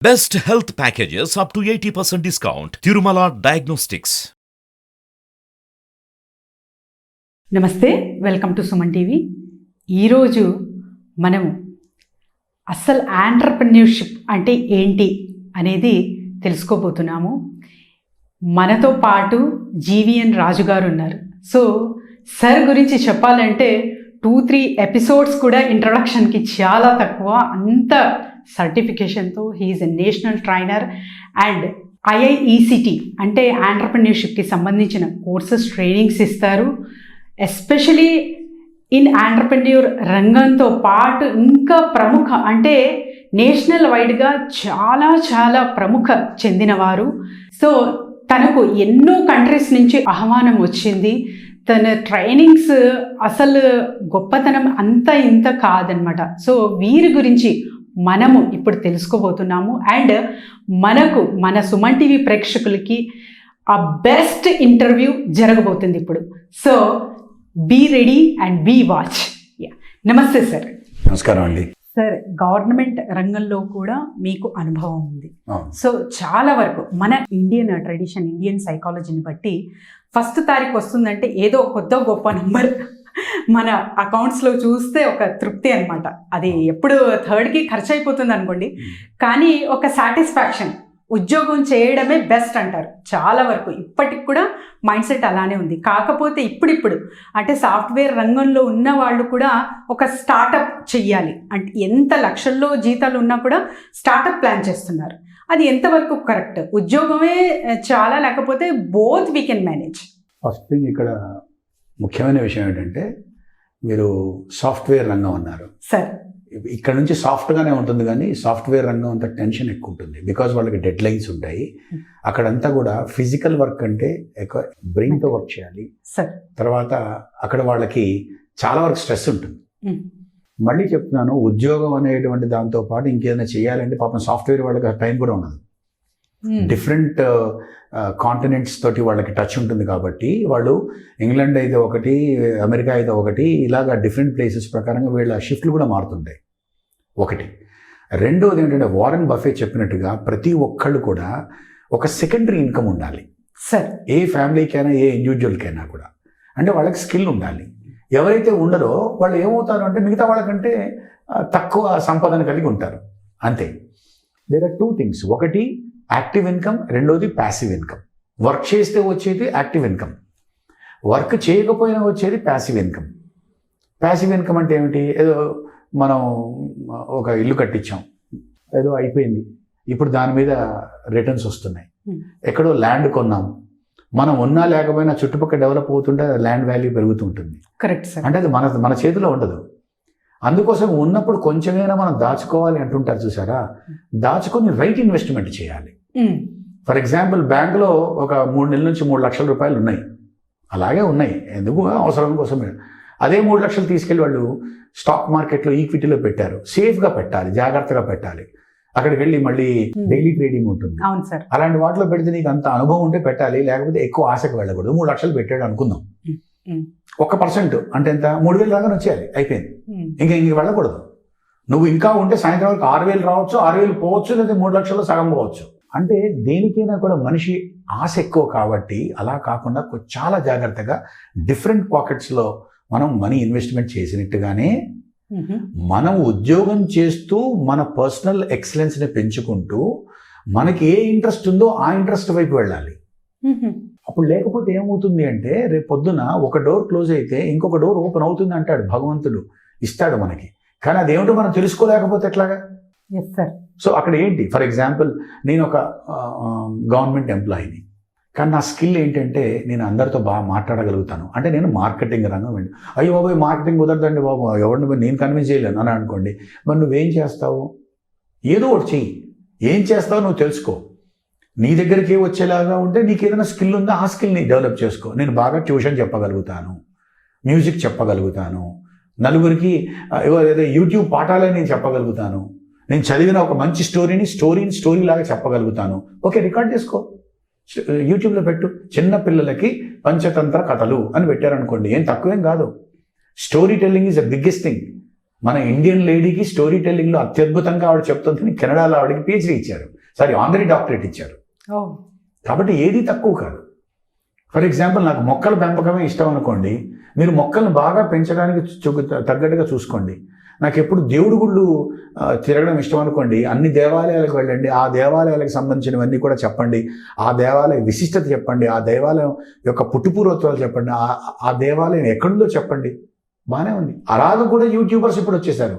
Best health packages up to 80% discount. Tirumala Diagnostics. నమస్తే, welcome to Suman TV. ఈరోజు మనము అసలు ఆంటర్‌ప్రెన్యూర్‌షిప్ అంటే ఏంటి అనేది తెలుసుకోబోతున్నాము. మనతో పాటు జీవీఎన్ రాజు గారు ఉన్నారు. సో సార్ గురించి చెప్పాలంటే 2-3 ఎపిసోడ్స్ కూడా ఇంట్రొడక్షన్కి చాలా తక్కువ. అంత సర్టిఫికేషన్తో he is a national trainer and IIECT అంటే ఆంటర్‌ప్రెన్యూర్‌షిప్కి సంబంధించిన కోర్సెస్ ట్రైనింగ్స్ ఇస్తారు. ఎస్పెషలీ ఇన్ ఆంటర్‌ప్రెన్యూర్ రంగంతో పాటు ఇంకా ప్రముఖ అంటే నేషనల్ వైడ్గా చాలా ప్రముఖ చెందినవారు. సో తనకు ఎన్నో కంట్రీస్ నుంచి ఆహ్వానం వచ్చింది. తన ట్రైనింగ్స్ అసలు గొప్పతనం అంత ఇంత కాదనమాట. సో వీరి గురించి మనము ఇప్పుడు తెలుసుకోబోతున్నాము. అండ్ మన సుమన్ టీవీ ప్రేక్షకులకి ఆ బెస్ట్ ఇంటర్వ్యూ జరగబోతుంది ఇప్పుడు. So be ready and be watch. నమస్తే సార్. నమస్కారం అండి. సార్, గవర్నమెంట్ రంగంలో కూడా మీకు అనుభవం ఉంది. సో చాలా వరకు మన ఇండియన్ ట్రెడిషన్, ఇండియన్ సైకాలజీని బట్టి ఫస్ట్ తారీఖు వస్తుందంటే ఏదో కొత్త గొప్ప నంబర్ మన అకౌంట్స్లో చూస్తే ఒక తృప్తి అనమాట. అది ఎప్పుడు థర్డ్కి ఖర్చు అయిపోతుంది అనుకోండి, కానీ ఒక సాటిస్ఫాక్షన్, ఉద్యోగం చేయడమే బెస్ట్ అంటారు చాలా వరకు. ఇప్పటికి కూడా మైండ్ సెట్ అలానే ఉంది. కాకపోతే ఇప్పుడు అంటే సాఫ్ట్వేర్ రంగంలో ఉన్న వాళ్ళు కూడా ఒక స్టార్టప్ చెయ్యాలి అంటే ఎంత లక్షల్లో జీతాలు ఉన్నా కూడా స్టార్టప్ ప్లాన్ చేస్తున్నారు. అది ఎంతవరకు కరెక్ట్? ఉద్యోగమే చాలా, లేకపోతే both we can manage? First thing, ఇక్కడ ముఖ్యమైన విషయం ఏంటంటే మీరు సాఫ్ట్వేర్ రంగం అన్నారు సార్. ఇక్కడ నుంచి సాఫ్ట్గానే ఉంటుంది, కానీ సాఫ్ట్వేర్ రంగం అంతా టెన్షన్ ఎక్కువ ఉంటుంది. బికాజ్ వాళ్ళకి డెడ్ లైన్స్ ఉంటాయి. అక్కడంతా కూడా ఫిజికల్ వర్క్ అంటే ఎక్కువ బ్రెయిన్తో వర్క్ చేయాలి. తర్వాత అక్కడ వాళ్ళకి చాలా వరకు స్ట్రెస్ ఉంటుంది. మళ్ళీ చెప్తున్నాను, ఉద్యోగం అనేటువంటి దాంతో పాటు ఇంకేదైనా చేయాలంటే పాపం సాఫ్ట్వేర్ వాళ్ళకి టైం కూడా ఉండదు. డిఫరెంట్ కాంటినెంట్స్ తోటి వాళ్ళకి టచ్ ఉంటుంది కాబట్టి వాళ్ళు ఇంగ్లాండ్ అయితే ఒకటి, అమెరికా అయితే ఒకటి, ఇలాగా డిఫరెంట్ ప్లేసెస్ ప్రకారంగా వీళ్ళ షిఫ్ట్లు కూడా మారుతుంటాయి. ఒకటి. రెండోది ఏంటంటే వారెన్ బఫే చెప్పినట్టుగా ప్రతి ఒక్కళ్ళు కూడా ఒక సెకండరీ ఇన్కమ్ ఉండాలి సార్. ఏ ఫ్యామిలీకైనా ఏ ఇండివిజువల్కైనా కూడా. అంటే వాళ్ళకి స్కిల్ ఉండాలి. ఎవరైతే ఉండరో వాళ్ళు ఏమవుతారు అంటే మిగతా వాళ్ళకంటే తక్కువ సంపదను కలిగి ఉంటారు. అంతే. There are 2 things. ఒకటి యాక్టివ్ ఇన్కమ్, రెండోది ప్యాసివ్ ఇన్కమ్. వర్క్ చేస్తే వచ్చేది యాక్టివ్ ఇన్కమ్, వర్క్ చేయకపోయినా వచ్చేది ప్యాసివ్ ఇన్కమ్. ప్యాసివ్ ఇన్కమ్ అంటే ఏమిటి? ఏదో మనం ఒక ఇల్లు కట్టించాం, ఏదో అయిపోయింది, ఇప్పుడు దాని మీద రిటర్న్స్ వస్తున్నాయి. ఎక్కడో ల్యాండ్ కొన్నాం, మనం ఉన్నా లేకపోయినా చుట్టుపక్కల డెవలప్ అవుతుంటే ల్యాండ్ వాల్యూ పెరుగుతుంటుంది. Correct sir. అంటే అది మన చేతిలో ఉండదు. అందుకోసం ఉన్నప్పుడు కొంచెమైనా మనం దాచుకోవాలి అంటుంటారు చూసారా, దాచుకొని రైట్ ఇన్వెస్ట్మెంట్ చేయాలి. ఫర్ ఎగ్జాంపుల్ బ్యాంకులో ఒక 3 నెలల నుంచి 3 లక్షల రూపాయలు ఉన్నాయి, అలాగే ఉన్నాయి, ఎందుకు అవసరం కోసమే. అదే 3 లక్షలు తీసుకెళ్ళి వాళ్ళు స్టాక్ మార్కెట్లో ఈక్విటీలో పెట్టారు. సేఫ్గా పెట్టాలి, జాగ్రత్తగా పెట్టాలి. అక్కడికి వెళ్ళి మళ్ళీ డైలీ ట్రేడింగ్ ఉంటుంది. అవును సార్. అలాంటి వాటిలో పెడితే నీకు అంత అనుభవం ఉంటే పెట్టాలి, లేకపోతే ఎక్కువ ఆశకు వెళ్ళకూడదు. 3 లక్షలు పెట్టాడు అనుకుందాం, 1% అంటే ఎంత, 3,000 దాకా వచ్చేయాలి, అయిపోయింది. ఇంక వెళ్ళకూడదు. నువ్వు ఇంకా ఉంటే సాయంత్రం వరకు 6,000 రావచ్చు, 6,000 పోవచ్చు, లేదా 3 లక్షల్లో సగం పోవచ్చు. అంటే దేనికైనా కూడా మనిషి ఆశ ఎక్కువ కాబట్టి అలా కాకుండా చాలా జాగ్రత్తగా డిఫరెంట్ పాకెట్స్లో మనం మనీ ఇన్వెస్ట్మెంట్ చేసినట్టుగానే మనం ఉద్యోగం చేస్తూ మన పర్సనల్ ఎక్సలెన్స్ని పెంచుకుంటూ మనకి ఏ ఇంట్రెస్ట్ ఉందో ఆ ఇంట్రెస్ట్ వైపు వెళ్ళాలి. అప్పుడు లేకపోతే ఏమవుతుంది అంటే రేపు పొద్దున ఒక డోర్ క్లోజ్ అయితే ఇంకొక డోర్ ఓపెన్ అవుతుంది అంటాడు భగవంతుడు, ఇస్తాడు మనకి. కానీ అదేమిటో మనం తెలుసుకోలేకపోతే ఎట్లాగా? సో అక్కడ ఏంటి, ఫర్ ఎగ్జాంపుల్ నేను ఒక గవర్నమెంట్ ఎంప్లాయీని, కానీ నా స్కిల్ ఏంటంటే నేను అందరితో బాగా మాట్లాడగలుగుతాను. అంటే నేను మార్కెటింగ్ రంగం వెళ్ళి, అయ్యో బాబు మార్కెటింగ్ కుదరదండి బాబు, ఎవరిని నేను కన్విన్స్ చేయలేను అని అనుకోండి. మరి నువ్వేం చేస్తావు? ఏదో ఒకటి చెయ్యి. ఏం చేస్తావు నువ్వు తెలుసుకో. నీ దగ్గరికి వచ్చేలాగా ఉంటే నీకు ఏదైనా స్కిల్ ఉందో ఆ స్కిల్ని డెవలప్ చేసుకో. నేను బాగా ట్యూషన్ చెప్పగలుగుతాను, మ్యూజిక్ చెప్పగలుగుతాను, నలుగురికి ఏదో యూట్యూబ్ పాఠాలని నేను చెప్పగలుగుతాను, నేను చదివిన ఒక మంచి స్టోరీ లాగా చెప్పగలుగుతాను. ఓకే, రికార్డ్ చేసుకో, యూట్యూబ్లో పెట్టు. చిన్న పిల్లలకి పంచతంత్ర కథలు అని పెట్టారనుకోండి, ఏం తక్కువేం కాదు. Story telling is the biggest thing. మన ఇండియన్ లేడీకి స్టోరీ టెల్లింగ్లో అత్యద్భుతంగా ఆవిడ చెప్తుంది. కెనడాలో ఆవిడకి PhD ఇచ్చారు, ఆనరీ డాక్టరేట్ ఇచ్చారు. కాబట్టి ఏది తక్కువ కాదు. ఫర్ ఎగ్జాంపుల్, నాకు మొక్కల పెంపకమే ఇష్టం అనుకోండి, మీరు మొక్కలను బాగా పెంచడానికి తగ్గట్టుగా చూసుకోండి. నాకు ఎప్పుడు దేవుడి గుళ్ళు తిరగడం ఇష్టం అనుకోండి, అన్ని దేవాలయాలకు వెళ్ళండి, ఆ దేవాలయాలకు సంబంధించినవన్నీ కూడా చెప్పండి, ఆ దేవాలయ విశిష్టత చెప్పండి, ఆ దేవాలయం యొక్క పుట్టుపూర్వత్వాలు చెప్పండి, ఆ దేవాలయం ఎక్కడుందో చెప్పండి. బాగానే ఉంది. అలాగ కూడా యూట్యూబర్స్ ఇప్పుడు వచ్చేసారు.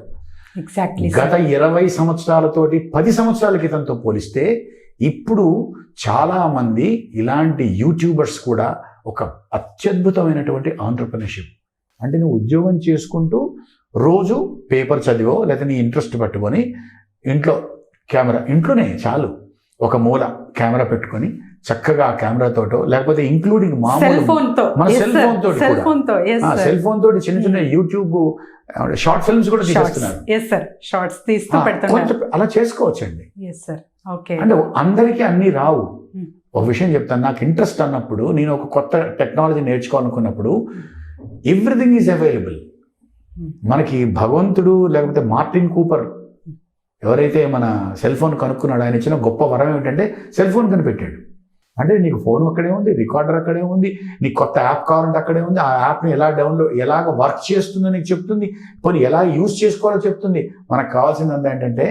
గత 20 సంవత్సరాలతోటి 10 సంవత్సరాల క్రితంతో పోలిస్తే ఇప్పుడు చాలామంది ఇలాంటి యూట్యూబర్స్ కూడా ఒక అత్యద్భుతమైనటువంటి ఆంటర్‌ప్రెన్యూర్‌షిప్. అంటే నువ్వు ఉద్యోగం చేసుకుంటూ రోజు పేపర్ చదివో లేదా నీ ఇంట్రెస్ట్ పట్టుకొని ఇంట్లో కెమెరా, ఇంట్లోనే చాలు ఒక మూల కెమెరా పెట్టుకొని చక్కగా ఆ కెమెరాతోటో లేకపోతే ఇంక్లూడింగ్ మామూలు మన సెల్ ఫోన్ తోటి చిన్న చిన్న యూట్యూబ్ షార్ట్ ఫిల్మ్స్ కూడా తీస్తున్నారు. అలా చేసుకోవచ్చండి. అంటే అందరికీ అన్నీ రావు. ఒక విషయం చెప్తాను, నాకు ఇంట్రెస్ట్ అన్నప్పుడు, నేను ఒక కొత్త టెక్నాలజీ నేర్చుకోవాలనుకున్నప్పుడు ఎవ్రీథింగ్ ఈజ్ అవైలబుల్. మనకి భగవంతుడు లేకపోతే మార్టిన్ కూపర్ ఎవరైతే మన సెల్ ఫోన్ కనుక్కున్నాడు, ఆయన ఇచ్చిన గొప్ప వరం ఏమిటంటే సెల్ ఫోన్ కనిపెట్టాడు. అంటే నీకు ఫోన్ అక్కడే ఉంది, రికార్డర్ అక్కడే ఉంది, నీకు కొత్త యాప్ కావాలంటే అక్కడే ఉంది, ఆ యాప్ని ఎలాగ వర్క్ చేస్తుందో నీకు చెప్తుంది, పోనీ ఎలా యూజ్ చేసుకోవాలో చెప్తుంది. మనకు కావాల్సింది ఏంటంటే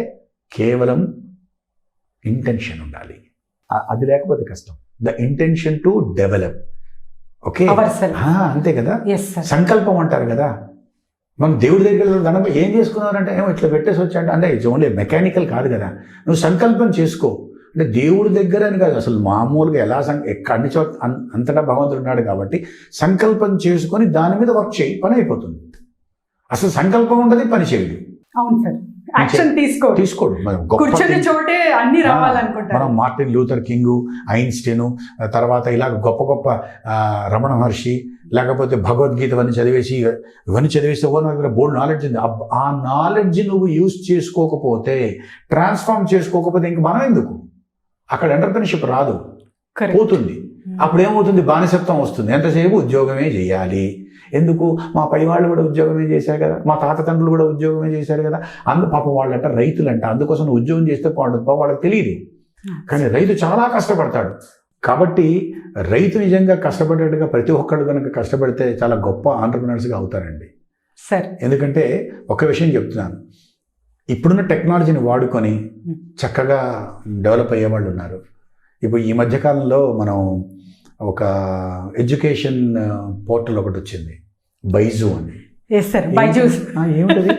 కేవలం ఇంటెన్షన్ ఉండాలి. అది లేకపోతే కష్టం. The intention to develop. Okay, అంతే కదా. సంకల్పం అంటారు కదా. మనం దేవుడి దగ్గర ఏం చేసుకున్నారంటే ఏమో ఇట్లా పెట్టేసి వచ్చాడు అంటే ఇట్స్ ఓన్లీ మెకానికల్ కాదు కదా. నువ్వు సంకల్పం చేసుకో. అంటే దేవుడి దగ్గర అని కాదు, అసలు మామూలుగా ఎలా అన్ని చోట అంతటా భగవంతుడు ఉన్నాడు కాబట్టి సంకల్పం చేసుకొని దాని మీద వర్క్ చేయి, పని అయిపోతుంది. అసలు సంకల్పం ఉండదు, పని చేయదు. అవును సార్, యాక్షన్ తీసుకోడు. మనం మార్టిన్ లూథర్ కింగ్, ఐన్స్టీన్, తర్వాత ఇలా గొప్ప గొప్ప రమణ మహర్షి, లేకపోతే భగవద్గీత ఇవన్నీ చదివేస్తే నా దగ్గర బోల్డ్ నాలెడ్జ్ ఉంది. ఆ నాలెడ్జ్ నువ్వు యూజ్ చేసుకోకపోతే, ట్రాన్స్ఫార్మ్ చేసుకోకపోతే ఇంక మనం ఎందుకు? అక్కడ ఎంటర్‌ప్రెన్యూర్‌షిప్ రాదు, పోతుంది. అప్పుడు ఏమవుతుంది? బానిసత్వం వస్తుంది. ఎంతసేపు ఉద్యోగమే చేయాలి. ఎందుకు? మా పై వాళ్ళు కూడా ఉద్యోగమే చేశారు కదా, మా తాత తండ్రులు కూడా ఉద్యోగమే చేశారు కదా. పాపం వాళ్ళంట రైతులంట, అందుకోసం ఉద్యోగం చేస్తే బాగుంటుంది. వాళ్ళకి తెలియదు. కానీ రైతు చాలా కష్టపడతాడు. కాబట్టి రైతు నిజంగా కష్టపడేట్టుగా ప్రతి ఒక్కడు కనుక కష్టపడితే చాలా గొప్ప ఆంటర్‌ప్రెన్యూర్స్గా అవుతారండి. ఎందుకంటే ఒక విషయం చెప్తున్నాను, ఇప్పుడున్న టెక్నాలజీని వాడుకొని చక్కగా డెవలప్ అయ్యే వాళ్ళు ఉన్నారు. ఇప్పుడు ఈ మధ్యకాలంలో మనం ఒక ఎడ్యుకేషన్ పోర్టల్ ఒకటి వచ్చింది, బైజూ అని. ఏమిటది?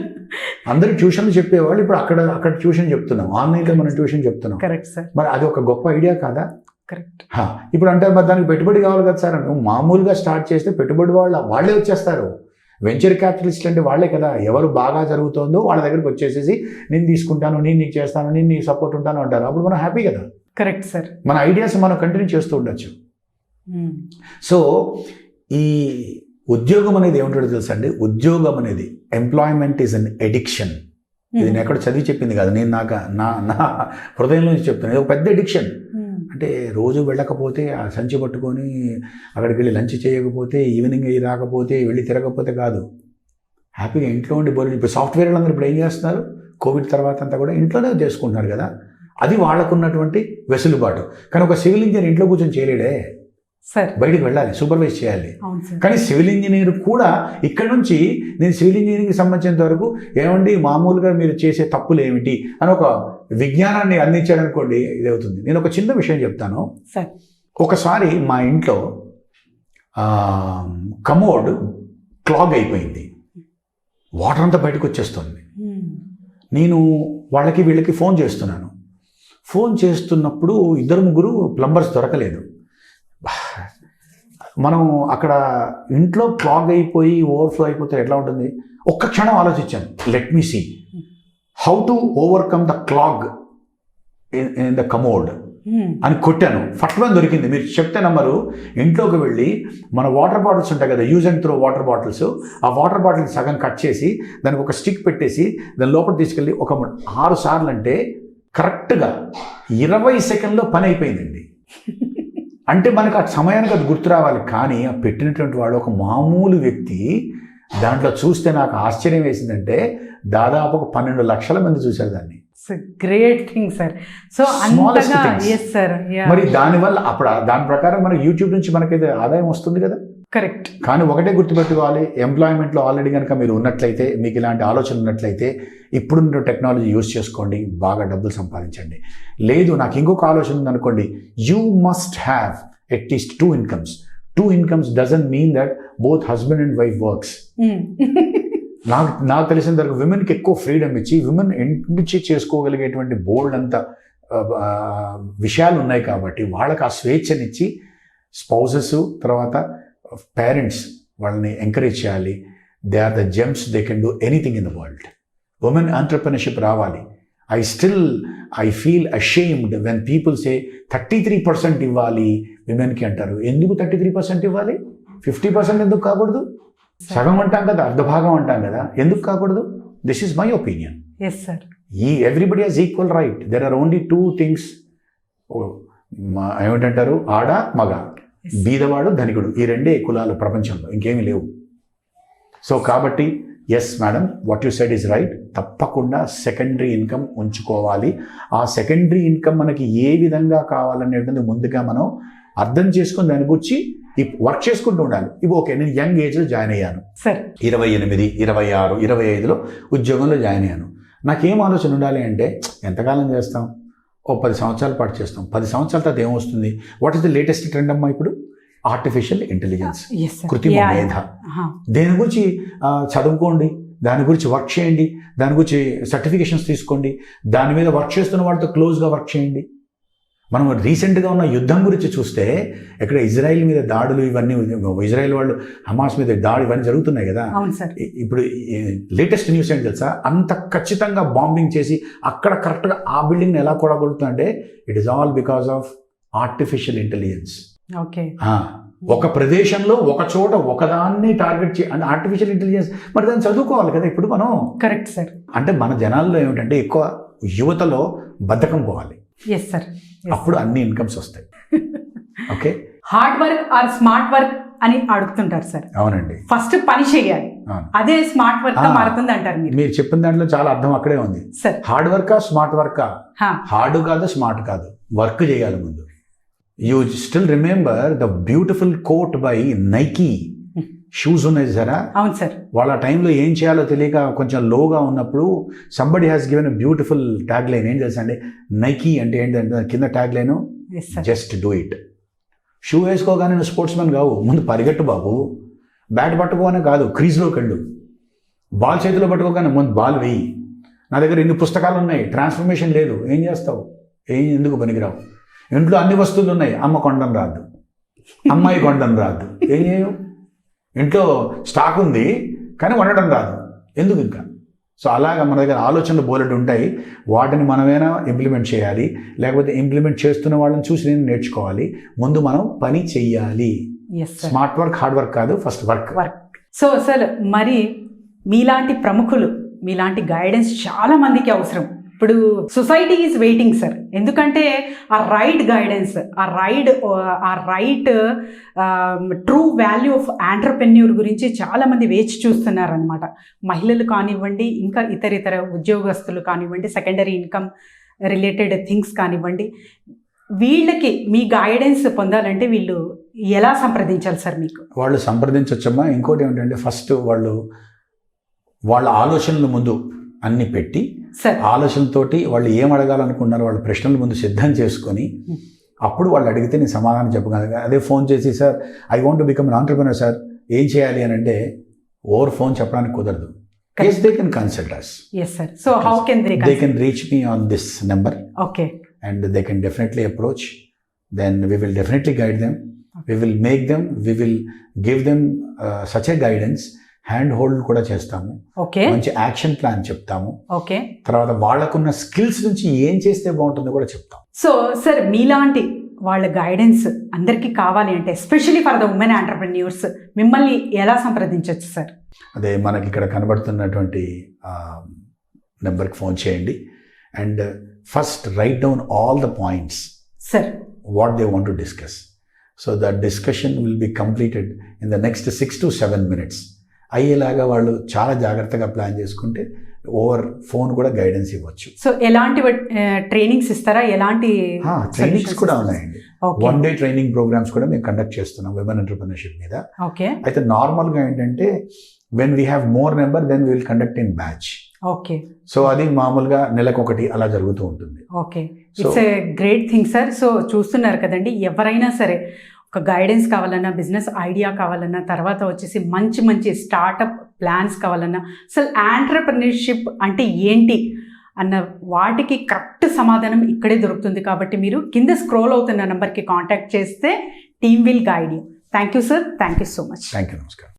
అందరూ ట్యూషన్లు చెప్పేవాళ్ళు ఇప్పుడు అక్కడ ట్యూషన్ చెప్తున్నాం, ఆన్లైన్లో మనం ట్యూషన్ చెప్తున్నాం. మరి అది ఒక గొప్ప ఐడియా కాదా? ఇప్పుడు అంటే మరి దానికి పెట్టుబడి కావాలి కదా సార్. అంటే మామూలుగా స్టార్ట్ చేస్తే పెట్టుబడి వాళ్ళే వచ్చేస్తారు. వెంచర్ క్యాపిటలిస్ట్ అంటే వాళ్ళే కదా. ఎవరు బాగా జరుగుతుందో వాళ్ళ దగ్గరికి వచ్చేసేసి నేను తీసుకుంటాను, నేను నీకు చేస్తాను, నేను నీకు సపోర్ట్ ఉంటాను అంటారు. అప్పుడు మనం హ్యాపీ కదా. Correct sir. మన ఐడియాస్ మనం కంటిన్యూ చేస్తూ ఉండొచ్చు. సో ఈ ఉద్యోగం అనేది ఏమిటో తెలుసా అండి? ఉద్యోగం అనేది ఎంప్లాయ్మెంట్ ఈజ్ అన్ ఎడిక్షన్. ఇది నేను ఎక్కడ చదివి చెప్పింది కాదు, నేను నా హృదయం నుంచి చెప్తాను. ఇది ఒక పెద్ద ఎడిక్షన్. అంటే రోజు వెళ్ళకపోతే ఆ సంచి పట్టుకొని అక్కడికి వెళ్ళి లంచ్ చేయకపోతే, ఈవినింగ్ అయ్యి రాకపోతే, వెళ్ళి తిరగకపోతే కాదు. హ్యాపీగా ఇంట్లో ఉండి బోర్డు. ఇప్పుడు సాఫ్ట్వేర్ వాళ్ళందరూ ఇప్పుడు ఏం చేస్తున్నారు? కోవిడ్ తర్వాత అంతా కూడా ఇంట్లోనే చేసుకుంటున్నారు కదా. అది వాళ్ళకున్నటువంటి వెసులుబాటు. కానీ ఒక సివిల్ ఇంజనీర్ ఇంట్లో కూర్చొని చేయలేడే, బయటికి వెళ్ళాలి, సూపర్వైజ్ చేయాలి. కానీ సివిల్ ఇంజనీర్ కూడా ఇక్కడ నుంచి నేను సివిల్ ఇంజనీరింగ్కి సంబంధించినంత వరకు ఏమండి మామూలుగా మీరు చేసే తప్పులు ఏమిటి అని ఒక విజ్ఞానాన్ని అందించాడనుకోండి, ఇది అవుతుంది. నేను ఒక చిన్న విషయం చెప్తాను. ఒకసారి మా ఇంట్లో కమోడ్ క్లాగ్ అయిపోయింది, వాటర్ అంతా బయటకు వచ్చేస్తుంది. నేను వీళ్ళకి ఫోన్ చేస్తున్నాను. ఫోన్ చేస్తున్నప్పుడు 2-3 ప్లంబర్స్ దొరకలేదు. మనం అక్కడ ఇంట్లో క్లాగ్ అయిపోయి ఓవర్ఫ్లో అయిపోతే ఎట్లా ఉంటుంది? ఒక్క క్షణం ఆలోచించాను, let me see how to overcome the clog in the commode అని కొట్టాను. ఫట్మని దొరికింది. మీరు చెప్తే నమ్మరు. ఇంట్లోకి వెళ్ళి మన వాటర్ బాటిల్స్ ఉంటాయి కదా, use and throw water bottles, ఆ వాటర్ బాటిల్ సగం కట్ చేసి దానికి ఒక స్టిక్ పెట్టేసి దాని లోపల తీసుకెళ్ళి ఒక 6 సార్లు అంటే కరెక్ట్గా 20 సెకండ్లో పని అయిపోయిందండి. అంటే మనకు ఆ సమయానికి అది గుర్తు రావాలి. కానీ ఆ పెట్టినటువంటి వాడు ఒక మామూలు వ్యక్తి. దాంట్లో చూస్తే నాకు ఆశ్చర్యం వేసిందంటే దాదాపు ఒక 12 లక్షల మంది చూశారు దాన్ని. Great thing sir. So Smallest అంతగా things. Yes sir. మరి దానివల్ల అప్పుడు దాని ప్రకారం మనకి యూట్యూబ్ నుంచి మనకైతే ఆదాయం వస్తుంది కదా. కరెక్ట్. కానీ ఒకటే గుర్తుపెట్టుకోవాలి, ఎంప్లాయ్మెంట్లో ఆల్రెడీ కనుక మీరు ఉన్నట్లయితే, మీకు ఇలాంటి ఆలోచన ఉన్నట్లయితే ఇప్పుడున్న టెక్నాలజీ యూజ్ చేసుకోండి, బాగా డబ్బులు సంపాదించండి. లేదు నాకు ఇంకొక ఆలోచన ఉందనుకోండి, you must have at least 2 incomes. 2 incomes doesn't mean that both husband and wife works. నాకు తెలిసిన వరకు విమెన్కి ఎక్కువ ఫ్రీడమ్ ఇచ్చి, విమెన్ ఇంటించి చేసుకోగలిగేటువంటి బోల్డ్ అంత విషయాలు ఉన్నాయి కాబట్టి వాళ్ళకి ఆ స్వేచ్ఛనిచ్చి స్పౌసెస్ తర్వాత పేరెంట్స్ వాళ్ళని ఎంకరేజ్ చేయాలి. They are the gems, they can do anything in the world. Women entrepreneurship రావాలి. I feel ashamed when people say 33% ఇవ్వాలి విమెన్కి అంటారు. ఎందుకు 33% ఇవ్వాలి? 50% ఎందుకు కాకూడదు? సగం అంటాం కదా, అర్ధభాగం అంటాం కదా, ఎందుకు కాకూడదు? This is my opinion. Yes sir. Everybody has equal right. There are only 2 things. ఏమిటంటారు? ఆడ మగ, బీదవాడు ధనికుడు, ఈ 2 కులాలు ప్రపంచంలో, ఇంకేమీ లేవు. సో కాబట్టి yes madam, what you said is right. తప్పకుండా సెకండరీ ఇన్కమ్ ఉంచుకోవాలి. ఆ సెకండరీ ఇన్కమ్ మనకి ఏ విధంగా కావాలనేటువంటి ముందుగా మనం అర్థం చేసుకుని దాని గురించి వర్క్ చేసుకుంటూ ఉండాలి. ఇవి ఓకే, నేను యంగ్ ఏజ్లో జాయిన్ అయ్యాను, 28, 26, 25లో ఉద్యోగంలో జాయిన్ అయ్యాను. నాకేం ఆలోచన ఉండాలి అంటే, ఎంతకాలం చేస్తాం? 10 సంవత్సరాల పాటు చేస్తాం. 10 సంవత్సరాల తర్వాత ఏమొస్తుంది? What is the latest trend అమ్మా ఇప్పుడు? ఆర్టిఫిషియల్ ఇంటెలిజెన్స్, కృత్రిమ మేధ. దేని గురించి చదువుకోండి, దాని గురించి వర్క్ చేయండి, దాని గురించి సర్టిఫికేషన్స్ తీసుకోండి, దాని మీద వర్క్ చేస్తున్న వాళ్ళతో క్లోజ్గా వర్క్ చేయండి. మనం రీసెంట్గా ఉన్న యుద్ధం గురించి చూస్తే, ఇక్కడ ఇజ్రాయెల్ మీద దాడులు, ఇవన్నీ ఇజ్రాయెల్ వాళ్ళు హమాస్ మీద దాడి ఇవన్నీ జరుగుతున్నాయి కదా. ఇప్పుడు లేటెస్ట్ న్యూస్ ఏంటి తెలుసా? అంత ఖచ్చితంగా బాంబింగ్ చేసి అక్కడ కరెక్ట్గా ఆ బిల్డింగ్ని ఎలా కూడగొడుతుందంటే, it is all because of artificial intelligence. Okay. ఒక ప్రదేశంలో ఒక చోట ఒకదాన్ని టార్గెట్ అంటే ఆర్టిఫిషియల్ ఇంటెలిజెన్స్. మరి దాన్ని చదువుకోవాలి కదా ఇప్పుడు మనం. Correct sir. అంటే మన జనాల్లో ఏమిటంటే, ఎక్కువ యువతలో బద్ధకం పోవాలి. Yes sir. అప్పుడు అన్ని ఇన్కమ్స్ వస్తాయి. Okay. Hard work or smart work అని అడుగుతుంటారు సార్. అవునండి. ఫస్ట్ పని చేయాలి, అదే స్మార్ట్ వర్క్ మారుతుంది అంటారు మీరు చెప్పిన దాంట్లో చాలా అర్థం అక్కడే ఉంది. హార్డ్ వర్కా స్మార్ట్ వర్కా? హార్డ్ కాదు, స్మార్ట్ కాదు, వర్క్ చేయాలి ముందు. You still remember the beautiful quote by Nike shoes ఉన్నాయి సరే. అవును సార్. వాళ్ళ టైంలో ఏం చేయాలో తెలియక కొంచెం లోగా ఉన్నప్పుడు somebody has given a beautiful tag line. ఏం తెలుసా అండి? నైకీ అంటే ఏంటంటే కింద tag line, just do it. Shoe వేసుకోగానే నువ్వు స్పోర్ట్స్ మ్యాన్ కావు, ముందు పరిగెట్టు బాబు. బ్యాట్ పట్టుకోగానే కాదు, క్రీజ్లోకి వెళ్ళు. బాల్ చేతిలో పట్టుకోగానే ముందు బాల్ వెయ్యి. నా దగ్గర ఇన్ని పుస్తకాలు ఉన్నాయి, ట్రాన్స్ఫర్మేషన్ లేదు, ఏం చేస్తావు? ఎందుకు పనికిరావు? ఇంట్లో అన్ని వస్తువులు ఉన్నాయి, అమ్మ కొండం రాదు, అమ్మాయి కొండం రాదు, ఏం చేయవు? ఇంట్లో స్టాక్ ఉంది కానీ వండడం రాదు, ఎందుకు ఇంకా? సో అలాగా మన దగ్గర ఆలోచనలు బోలెడు ఉంటాయి. వాటిని మనమైనా ఇంప్లిమెంట్ చేయాలి, లేకపోతే ఇంప్లిమెంట్ చేస్తున్న వాళ్ళని చూసి నేను నేర్చుకోవాలి. ముందు మనం పని చెయ్యాలి. స్మార్ట్ వర్క్, హార్డ్ వర్క్ కాదు, ఫస్ట్ వర్క్. సో సార్, మరి మీలాంటి ప్రముఖులు, మీలాంటి గైడెన్స్ చాలా మందికి అవసరం. ఇప్పుడు సొసైటీ ఈజ్ వెయిటింగ్ సార్. ఎందుకంటే ఆ రైట్ గైడెన్స్, ఆ right true value of entrepreneur గురించి చాలామంది వేచి చూస్తున్నారనమాట. మహిళలు కానివ్వండి, ఇంకా ఇతర ఉద్యోగస్తులు కానివ్వండి, సెకండరీ ఇన్కమ్ రిలేటెడ్ థింగ్స్ కానివ్వండి, వీళ్ళకి మీ గైడెన్స్ పొందాలంటే వీళ్ళు ఎలా సంప్రదించాలి సార్? మీకు వాళ్ళు సంప్రదించవచ్చమ్మా. ఇంకోటి ఏమిటంటే, ఫస్ట్ వాళ్ళ ఆలోచనలు ముందు అన్ని పెట్టి, ఆలోచనతోటి వాళ్ళు ఏం అడగాలనుకున్నారో వాళ్ళ ప్రశ్నలు ముందు సిద్ధం చేసుకొని, అప్పుడు వాళ్ళు అడిగితే నేను సమాధానం చెప్పగలను. అదే ఫోన్ చేసి sir I want to become an entrepreneur sir, ఏం చేయాలి అని అంటే ఓవర్ ఫోన్ చెప్పడానికి కుదరదు. Yes, they can consult us. Yes sir. So how can they? They can reach me on this number. Okay. And they can definitely approach. Then we will definitely guide them. We will give them such a guidance. Hand hold కూడా చేస్తాము. Okay. మంచి action plan చెప్తాము. Okay. తర్వాత వాళ్ళకున్న skills నుంచి ఏం చేస్తే బాగుంటుందో కూడా చెప్తాం. సో సార్, మీలాంటి వాళ్ళ గైడెన్స్ అందరికీ కావాలి అంటే, especially for the women entrepreneurs, మిమ్మల్ని ఎలా సంప్రదించవచ్చు సార్? అదే మనకి ఇక్కడ కనబడుతున్నటువంటి నెంబర్కి ఫోన్ చేయండి. And first right down all the points sir, what they want to discuss. So the discussion will be completed in the next 6 to 7 minutes. అయ్యేలాగా వాళ్ళు చాలా జాగ్రత్తగా ప్లాన్ చేసుకుంటే ఓవర్ ఫోన్ కూడా గైడెన్స్ ఇవ్వచ్చు. సో ఎలాంటి ట్రైనింగ్స్ ఇస్తారా? ఎలాంటి ట్రైనింగ్స్ కూడా ఉన్నాయండి. 1 day ట్రైనింగ్ ప్రోగ్రామ్స్ కూడా మేము కండక్ట్ చేస్తున్నాం విమెన్ ఎంటర్‌ప్రెన్యూర్‌షిప్ మీద. ఓకే. అయితే నార్మల్గా ఏంటంటే when we have more number then we will conduct in batch. Okay. So అది మామూలుగా నెలకొకటి అలా జరుగుతూ ఉంటుంది. Okay, it's a great thing sir. So చూస్తున్నారు కదండి, ఎవరైనా సరే ఒక గైడెన్స్ కావాలన్నా, బిజినెస్ ఐడియా కావాలన్నా, తర్వాత వచ్చేసి మంచి మంచి స్టార్టప్ ప్లాన్స్ కావాలన్నా, అసలు ఆంటర్‌ప్రెన్యూర్‌షిప్ అంటే ఏంటి అన్న వాటికి కరెక్ట్ సమాధానం ఇక్కడే దొరుకుతుంది. కాబట్టి మీరు కింద స్క్రోల్ అవుతున్న నెంబర్కి కాంటాక్ట్ చేస్తే team will guide you. Thank you sir, thank you so much. Thank you, నమస్కారం.